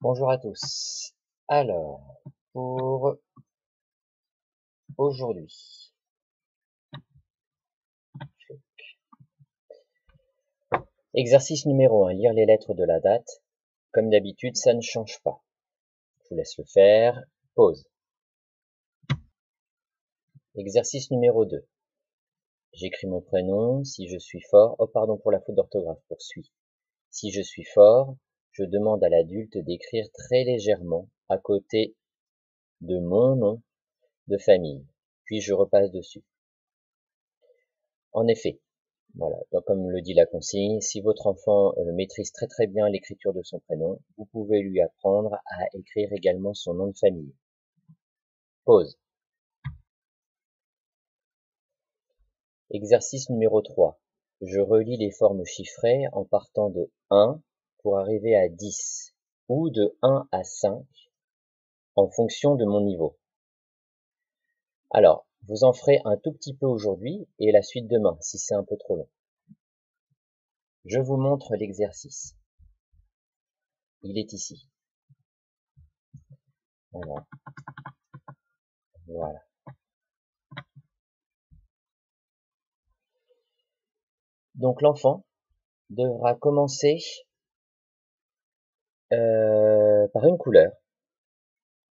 Bonjour à tous. Alors, pour aujourd'hui, exercice numéro 1, lire les lettres de la date. Comme d'habitude, ça ne change pas. Je vous laisse le faire. Pause. Exercice numéro 2. J'écris mon prénom. Si je suis fort, oh pardon pour la faute d'orthographe, pour suis. Si je suis fort, je demande à l'adulte d'écrire très légèrement à côté de mon nom de famille. Puis je repasse dessus. En effet, voilà, donc comme le dit la consigne, si votre enfant maîtrise très bien l'écriture de son prénom, vous pouvez lui apprendre à écrire également son nom de famille. Pause. Exercice numéro 3. Je relis les formes chiffrées en partant de 1 pour arriver à 10 ou de 1 à 5 en fonction de mon niveau. Alors, vous en ferez un tout petit peu aujourd'hui et la suite demain si c'est un peu trop long. Je vous montre l'exercice. Il est ici. Voilà. Voilà. Donc l'enfant devra commencer par une couleur.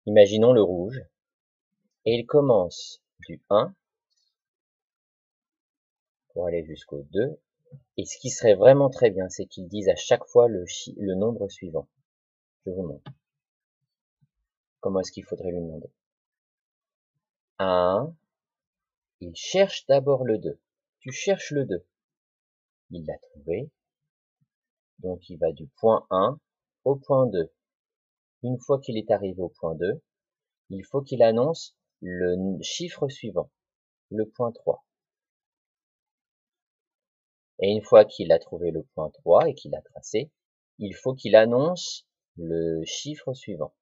Imaginons le rouge. Et il commence du 1 pour aller jusqu'au 2. Et ce qui serait vraiment très bien, c'est qu'il dise à chaque fois le nombre suivant. Je vous montre. Comment est-ce qu'il faudrait lui demander? 1. Il cherche d'abord le 2. Tu cherches le 2. Il l'a trouvé. Donc il va du point 1 au point 2. Une fois qu'il est arrivé au point 2, il faut qu'il annonce le chiffre suivant, le point 3. Et une fois qu'il a trouvé le point 3 et qu'il a tracé, il faut qu'il annonce le chiffre suivant.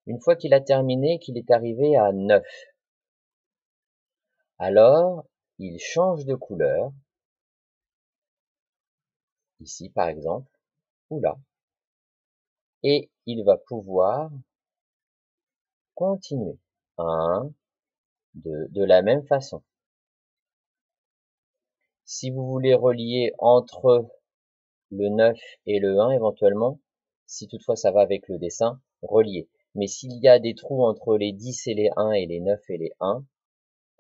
Une fois qu'il a terminé, qu'il est arrivé à 9, alors il change de couleur, ici par exemple, ou là, et il va pouvoir continuer. 1, 2, de la même façon. Si vous voulez relier entre le 9 et le 1 éventuellement, si toutefois ça va avec le dessin, relier. Mais s'il y a des trous entre les 10 et les 1 et les 9 et les 1,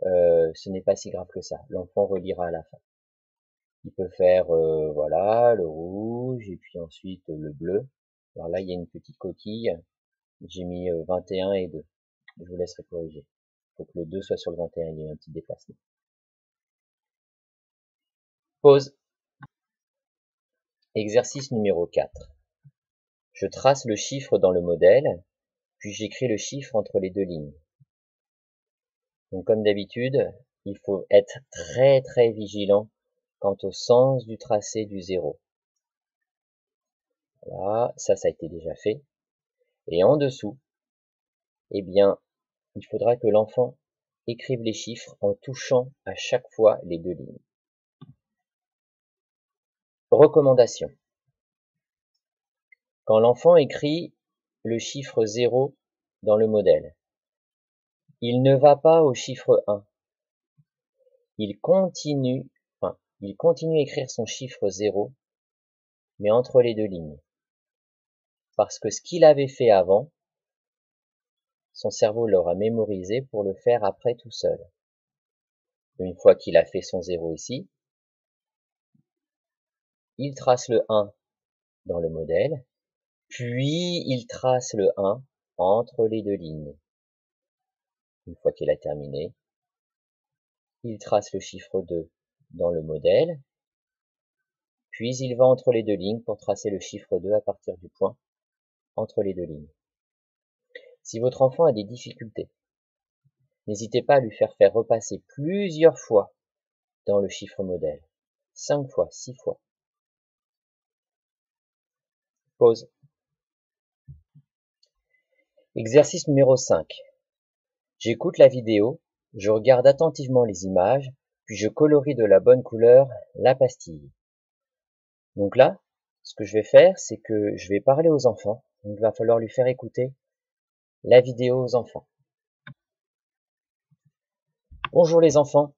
ce n'est pas si grave que ça. L'enfant reliera à la fin. Il peut faire voilà, le rouge et puis ensuite le bleu. Alors là, il y a une petite coquille. J'ai mis 21 et 2. Je vous laisserai corriger. Il faut que le 2 soit sur le 21, il y a un petit déplacement. Pause. Exercice numéro 4. Je trace le chiffre dans le modèle, puis j'écris le chiffre entre les deux lignes. Donc comme d'habitude, il faut être très vigilant quant au sens du tracé du 0. Voilà, ça a été déjà fait. Et en dessous, eh bien, il faudra que l'enfant écrive les chiffres en touchant à chaque fois les deux lignes. Recommandation. Quand l'enfant écrit le chiffre 0 dans le modèle, il ne va pas au chiffre 1. Il continue à écrire son chiffre 0, mais entre les deux lignes. Parce que ce qu'il avait fait avant, son cerveau l'aura mémorisé pour le faire après tout seul. Une fois qu'il a fait son 0 ici, il trace le 1 dans le modèle, puis il trace le 1 entre les deux lignes. Une fois qu'il a terminé, il trace le chiffre 2 dans le modèle, puis il va entre les deux lignes pour tracer le chiffre 2 à partir du point entre les deux lignes. Si votre enfant a des difficultés, n'hésitez pas à lui faire repasser plusieurs fois dans le chiffre modèle. 5 fois, 6 fois. Pause. Exercice numéro 5. J'écoute la vidéo, je regarde attentivement les images, puis je colorie de la bonne couleur la pastille. Donc là, ce que je vais faire, c'est que je vais parler aux enfants Donc, il va falloir lui faire écouter la vidéo aux enfants. Bonjour les enfants.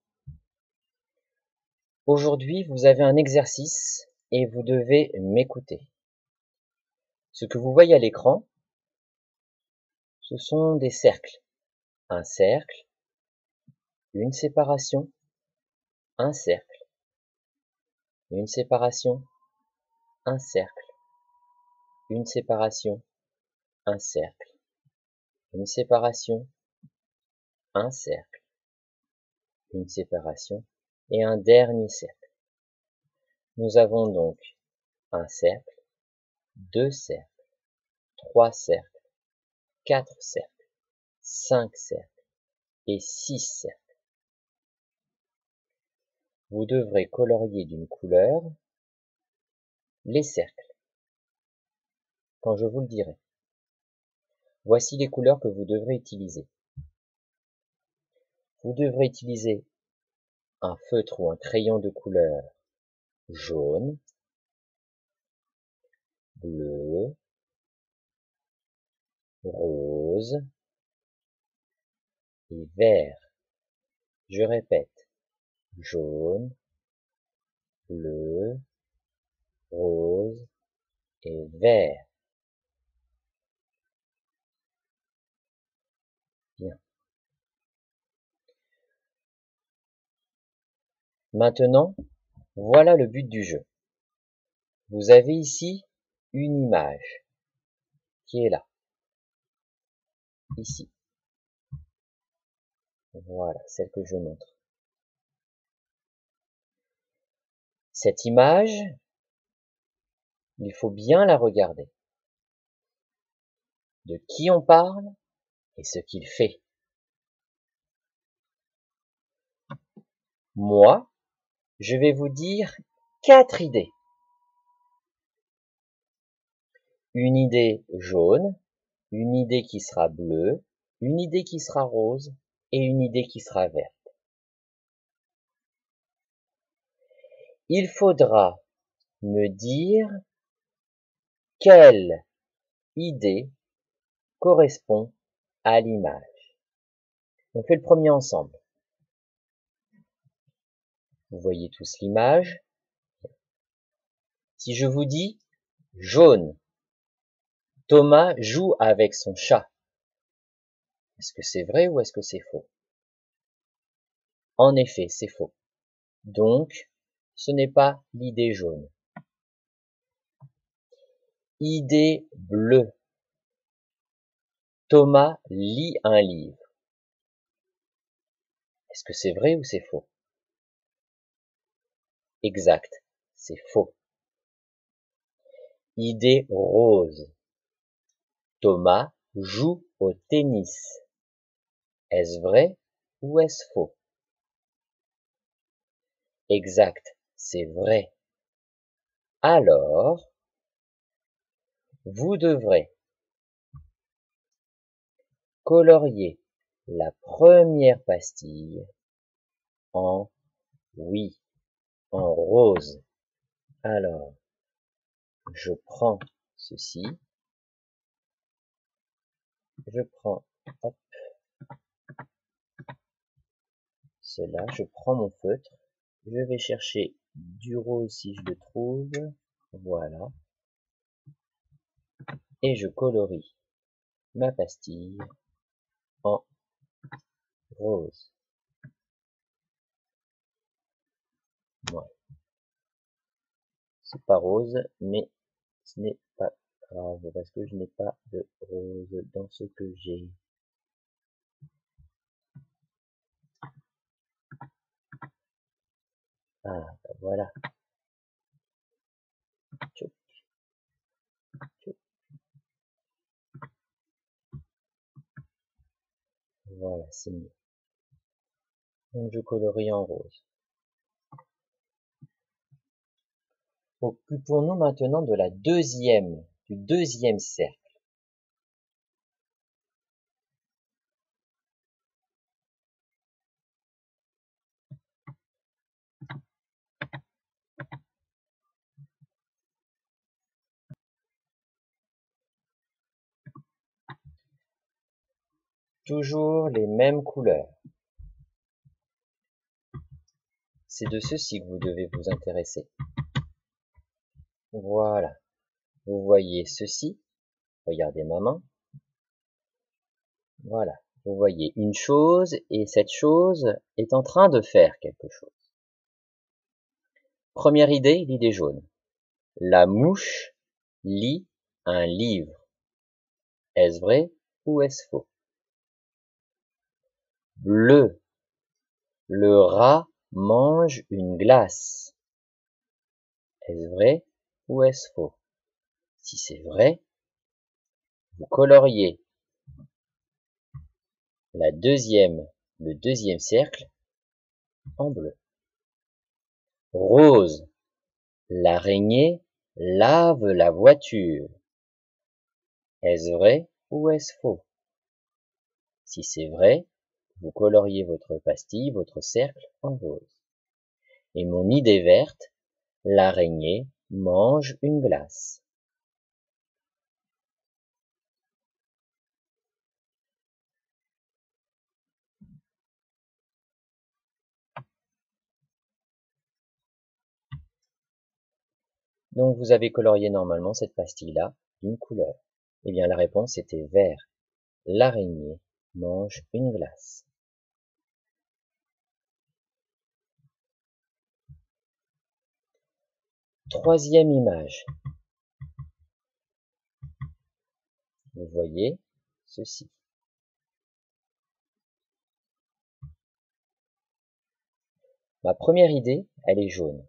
Aujourd'hui, vous avez un exercice et vous devez m'écouter. Ce que vous voyez à l'écran, ce sont des cercles. Un cercle, une séparation, un cercle, une séparation, un cercle, une séparation, un cercle, une séparation, un cercle, une séparation et un dernier cercle. Nous avons donc un cercle, deux cercles, trois cercles, quatre cercles, cinq cercles et six cercles. Vous devrez colorier d'une couleur les cercles, quand je vous le dirai. Voici les couleurs que vous devrez utiliser. Vous devrez utiliser un feutre ou un crayon de couleur jaune, bleu, rose et vert. Je répète, jaune, bleu, rose et vert. Bien. Maintenant, voilà le but du jeu. Vous avez ici une image qui est là, ici. Voilà, celle que je montre. Cette image, il faut bien la regarder. De qui on parle et ce qu'il fait. Moi, je vais vous dire 4 idées. Une idée jaune, une idée qui sera bleue, une idée qui sera rose et une idée qui sera verte. Il faudra me dire quelle idée correspond à l'image. On fait le premier ensemble. Vous voyez tous l'image. Si je vous dis jaune, Thomas joue avec son chat. Est-ce que c'est vrai ou est-ce que c'est faux? En effet, c'est faux. Donc, ce n'est pas l'idée jaune. Idée bleue. Thomas lit un livre. Est-ce que c'est vrai ou c'est faux? Exact, c'est faux. Idée rose. Thomas joue au tennis. Est-ce vrai ou est-ce faux? Exact, c'est vrai. Alors, vous devrez colorier la première pastille en oui, en rose. Alors, je prends ceci, je prends hop, cela, je prends mon feutre, je vais chercher du rose si je le trouve, voilà, et je colorie ma pastille en rose. Voilà. C'est pas rose, mais ce n'est pas grave parce que je n'ai pas de rose dans ce que j'ai. Ah, ben voilà. Tchouc, tchouc. Voilà, c'est mieux. Donc je colorie en rose. Occupons-nous maintenant de du deuxième cercle. toujours les mêmes couleurs. C'est de ceci que vous devez vous intéresser. Voilà. Vous voyez ceci. Regardez ma main. Voilà. Vous voyez une chose et cette chose est en train de faire quelque chose. Première idée, l'idée jaune. La mouche lit un livre. Est-ce vrai ou est-ce faux? Bleu. Le rat mange une glace. Est-ce vrai ou est-ce faux? Si c'est vrai, vous coloriez le deuxième cercle en bleu. Rose. L'araignée lave la voiture. Est-ce vrai ou est-ce faux? Si c'est vrai, vous coloriez votre pastille, votre cercle en rose. Et mon idée verte, l'araignée mange une glace. Donc vous avez colorié normalement cette pastille-là d'une couleur. Eh bien la réponse était vert. L'araignée mange une glace. Troisième image. Vous voyez ceci. Ma première idée, elle est jaune.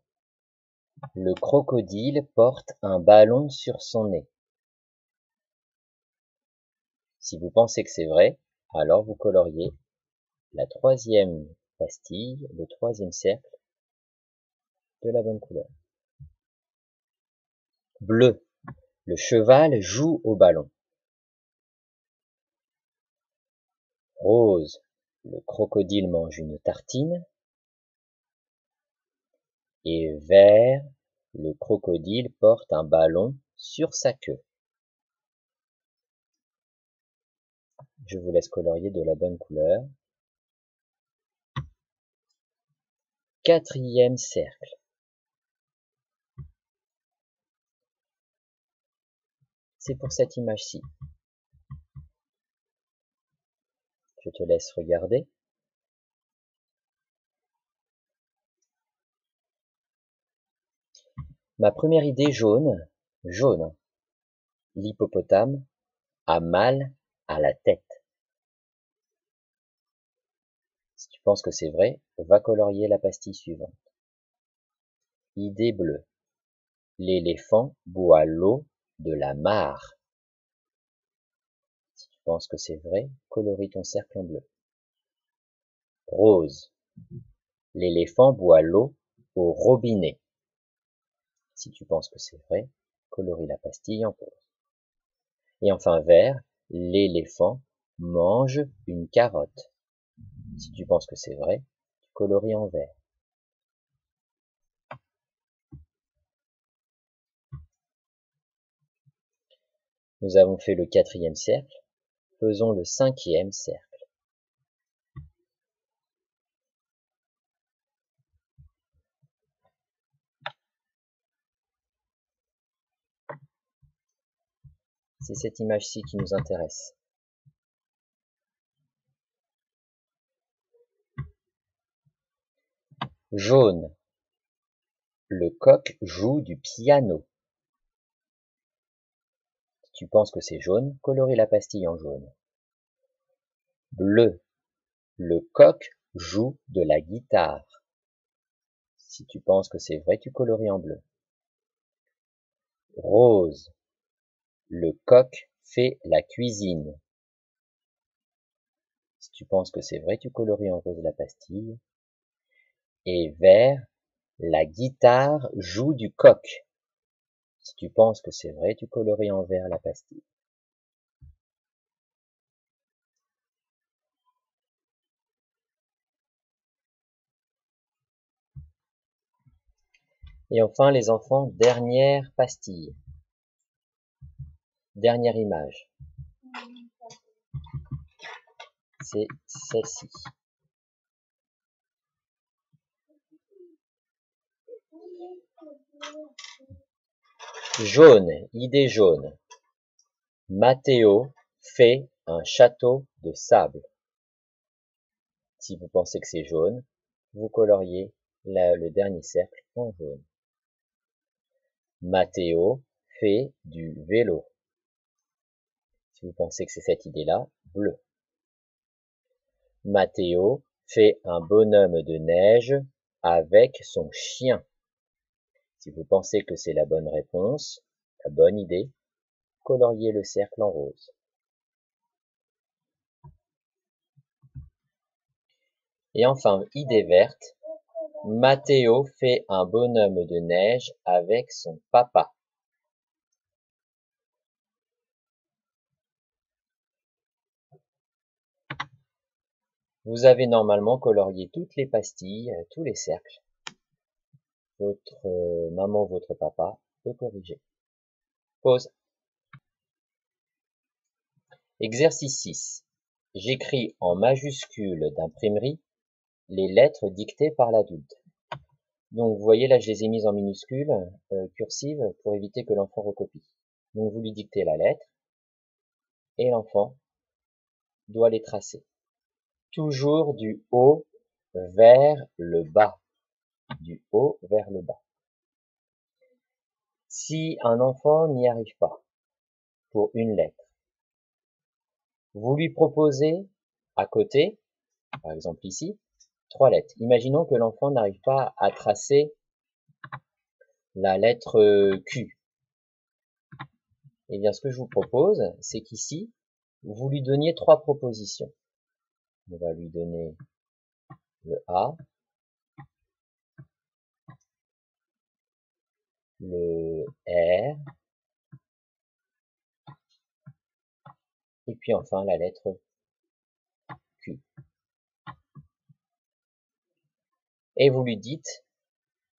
Le crocodile porte un ballon sur son nez. Si vous pensez que c'est vrai, alors vous coloriez la troisième pastille, le troisième cercle, de la bonne couleur. Bleu. Le cheval joue au ballon. Rose. Le crocodile mange une tartine. Et vert. Le crocodile porte un ballon sur sa queue. Je vous laisse colorier de la bonne couleur. Quatrième cercle. C'est pour cette image-ci. Je te laisse regarder. Ma première idée jaune. L'hippopotame a mal à la tête. Si tu penses que c'est vrai, va colorier la pastille suivante. Idée bleue. L'éléphant boit l'eau de la mare. Si tu penses que c'est vrai, colorie ton cercle en bleu. Rose. L'éléphant boit l'eau au robinet. Si tu penses que c'est vrai, colorie la pastille en rose. Et enfin vert. L'éléphant mange une carotte. Si tu penses que c'est vrai, tu colories en vert. Nous avons fait le quatrième cercle. Faisons le cinquième cercle. C'est cette image-ci qui nous intéresse. Jaune. Le coq joue du piano. Si tu penses que c'est jaune, colorie la pastille en jaune. Bleu. Le coq joue de la guitare. Si tu penses que c'est vrai, tu colories en bleu. Rose. Le coq fait la cuisine. Si tu penses que c'est vrai, tu colories en rose la pastille. Et vert. La guitare joue du coq. Si tu penses que c'est vrai, tu colories en vert la pastille. Et enfin, les enfants, dernière pastille. Dernière image. c'est celle-ci. Jaune, idée jaune. Matteo fait un château de sable. Si vous pensez que c'est jaune, vous coloriez le dernier cercle en jaune. Matteo fait du vélo. Si vous pensez que c'est cette idée-là, bleu. Matteo fait un bonhomme de neige avec son chien. Si vous pensez que c'est la bonne réponse, la bonne idée, coloriez le cercle en rose. Et enfin, idée verte, Matteo fait un bonhomme de neige avec son papa. Vous avez normalement colorié toutes les pastilles, tous les cercles. Votre maman ou votre papa peut corriger. Pause. Exercice 6. J'écris en majuscules d'imprimerie les lettres dictées par l'adulte. Donc vous voyez là je les ai mises en minuscules, cursives, pour éviter que l'enfant recopie. Donc vous lui dictez la lettre et l'enfant doit les tracer. Toujours du haut vers le bas. Du haut vers le bas. Si un enfant n'y arrive pas pour une lettre, vous lui proposez à côté, par exemple ici, 3 lettres. Imaginons que l'enfant n'arrive pas à tracer la lettre Q. Eh bien, ce que je vous propose, c'est qu'ici, vous lui donniez 3 propositions. On va lui donner le A, le R, et puis enfin la lettre Q. Et vous lui dites,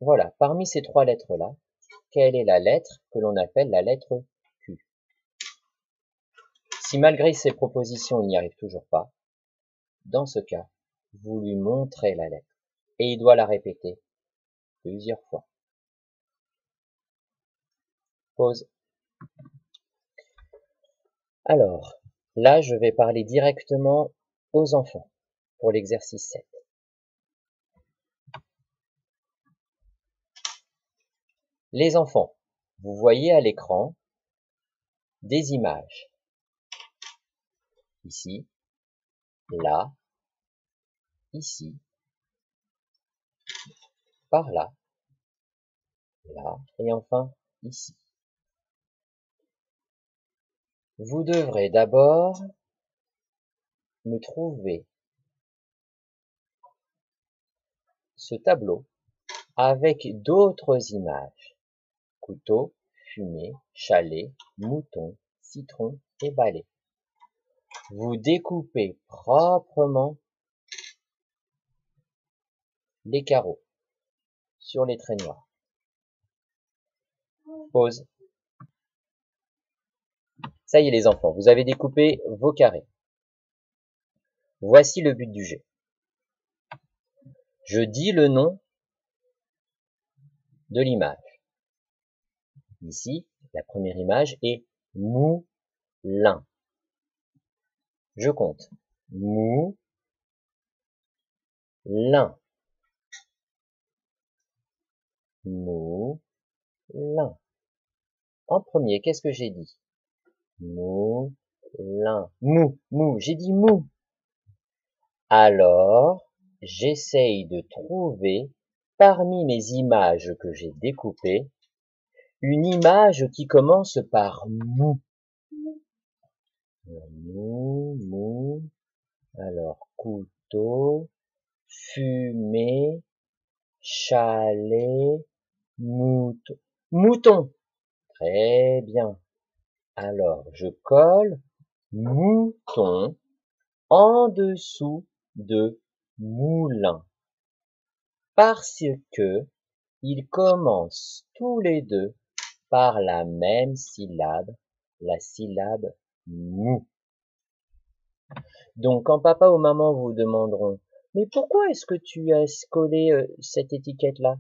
voilà, parmi ces 3 lettres-là, quelle est la lettre que l'on appelle la lettre Q? Si malgré ces propositions, il n'y arrive toujours pas, dans ce cas, vous lui montrez la lettre et il doit la répéter plusieurs fois. Pause. Alors, là, je vais parler directement aux enfants pour l'exercice 7. Les enfants, vous voyez à l'écran des images. Ici, là, ici, par là, là, et enfin ici. Vous devrez d'abord me trouver ce tableau avec d'autres images. Couteau, fumée, chalet, mouton, citron et balai. Vous découpez proprement les carreaux sur les traits noirs. Pause. Ça y est les enfants, vous avez découpé vos carrés. Voici le but du jeu. Je dis le nom de l'image. Ici, la première image est moulin. Je compte. Moulin. Moulin. En premier, qu'est-ce que j'ai dit? Moulin. Mou. J'ai dit mou. Alors, j'essaye de trouver, parmi mes images que j'ai découpées, une image qui commence par mou. Mou. Alors, couteau, fumée, chalet, mouton. Mouton. Très bien. Alors, je colle mouton en dessous de moulin. Parce que ils commencent tous les deux par la même syllabe, la syllabe mou. Donc, quand papa ou maman vous demanderont, mais pourquoi est-ce que tu as collé cette étiquette-là?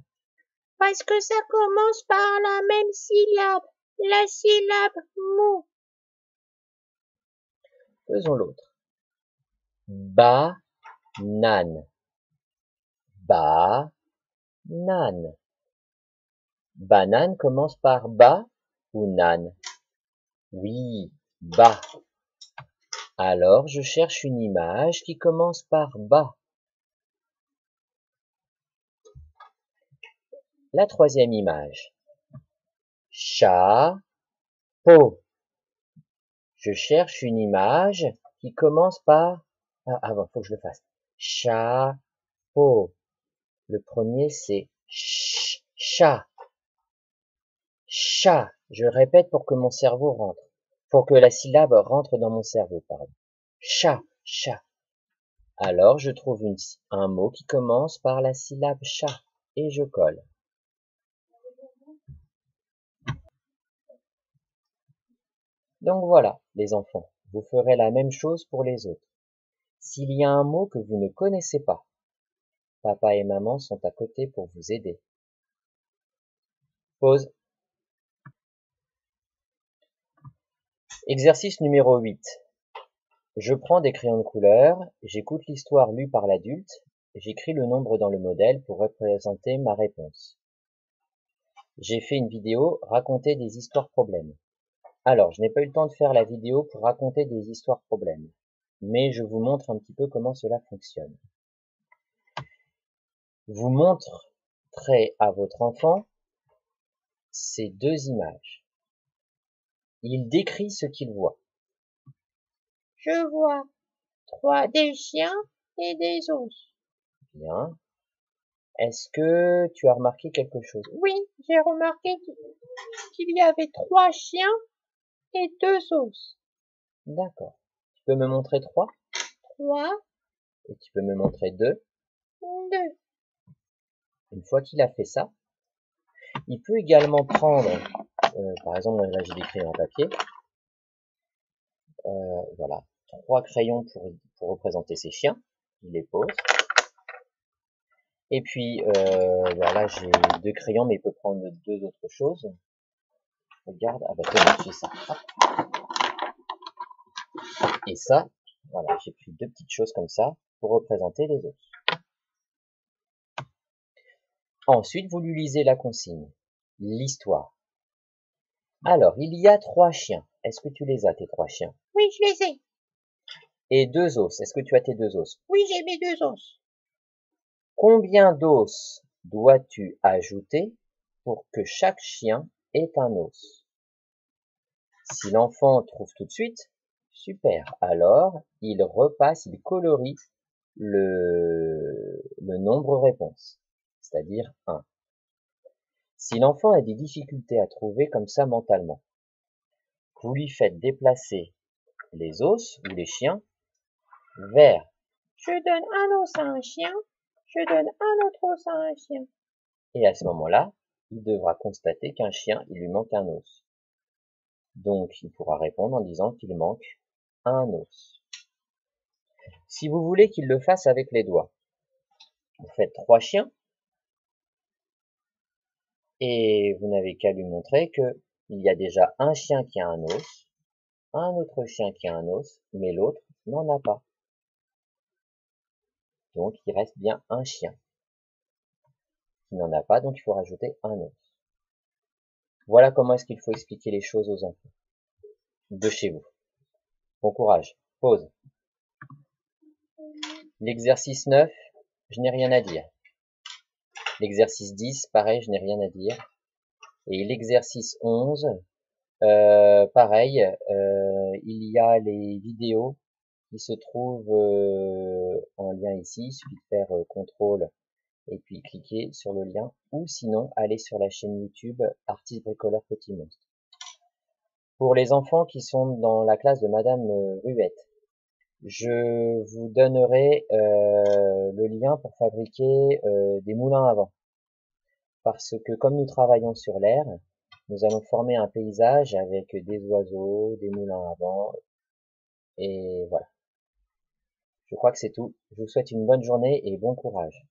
Parce que ça commence par la même syllabe, la syllabe mou. Faisons l'autre. Banane. Banane. Banane commence par ba ou nan? Oui, ba. Alors, je cherche une image qui commence par ba. La troisième image. Chapeau. Je cherche une image qui commence par... Ah, avant, faut que je le fasse. Chapeau. Le premier, c'est chat. Chat. Je répète pour que mon cerveau rentre. Pour que la syllabe rentre dans mon cerveau, pardon. Chat, chat. Alors, je trouve un mot qui commence par la syllabe chat et je colle. Donc voilà, les enfants, vous ferez la même chose pour les autres. S'il y a un mot que vous ne connaissez pas, papa et maman sont à côté pour vous aider. Pause. Exercice numéro 8. Je prends des crayons de couleur, j'écoute l'histoire lue par l'adulte, j'écris le nombre dans le modèle pour représenter ma réponse. J'ai fait une vidéo raconter des histoires problèmes. Alors, je n'ai pas eu le temps de faire la vidéo pour raconter des histoires problèmes, mais je vous montre un petit peu comment cela fonctionne. Vous montrerez à votre enfant ces deux images. Il décrit ce qu'il voit. Je vois des chiens et des os. Bien. Est-ce que tu as remarqué quelque chose? Oui, j'ai remarqué qu'il y avait 3 chiens et 2 os. D'accord. Tu peux me montrer 3 3, et tu peux me montrer 2. 2. Une fois qu'il a fait ça, il peut également prendre, par exemple, là j'ai des crayons à papier, voilà, 3 crayons pour représenter ces chiens. Il les pose. Et puis, voilà, j'ai 2 crayons, mais il peut prendre 2 autres choses. Regarde, ah bah tiens, j'ai ça. Et ça, voilà, j'ai pris 2 petites choses comme ça pour représenter les autres. Ensuite, vous lui lisez la consigne, l'histoire. Alors, il y a 3 chiens. Est-ce que tu les as, tes 3 chiens? Oui, je les ai. Et 2 os. Est-ce que tu as tes 2 os? Oui, j'ai mes 2 os. Combien d'os dois-tu ajouter pour que chaque chien ait un os? Si l'enfant trouve tout de suite, super. Alors, il repasse, il colorie le nombre réponse, c'est-à-dire 1. Si l'enfant a des difficultés à trouver comme ça mentalement, vous lui faites déplacer les os ou les chiens vers. Je donne un os à un chien, je donne un autre os à un chien. Et à ce moment-là, il devra constater qu'un chien, il lui manque un os. Donc, il pourra répondre en disant qu'il manque un os. Si vous voulez qu'il le fasse avec les doigts, vous faites 3 chiens et vous n'avez qu'à lui montrer que il y a déjà un chien qui a un os, un autre chien qui a un os, mais l'autre n'en a pas. Donc, il reste bien un chien qui n'en a pas, donc il faut rajouter un os. Voilà comment est-ce qu'il faut expliquer les choses aux enfants de chez vous. Bon courage. Pause. L'exercice 9, je n'ai rien à dire. L'exercice 10, pareil, je n'ai rien à dire. Et l'exercice 11, pareil, il y a les vidéos qui se trouvent en lien ici. Il suffit de faire CTRL et puis cliquer sur le lien. Ou sinon, aller sur la chaîne YouTube Artiste Bricoleur Petit Monstre. Pour les enfants qui sont dans la classe de Madame Ruette, je vous donnerai le lien pour fabriquer des moulins à vent. Parce que comme nous travaillons sur l'air, nous allons former un paysage avec des oiseaux, des moulins à vent, et voilà. Je crois que c'est tout. Je vous souhaite une bonne journée et bon courage.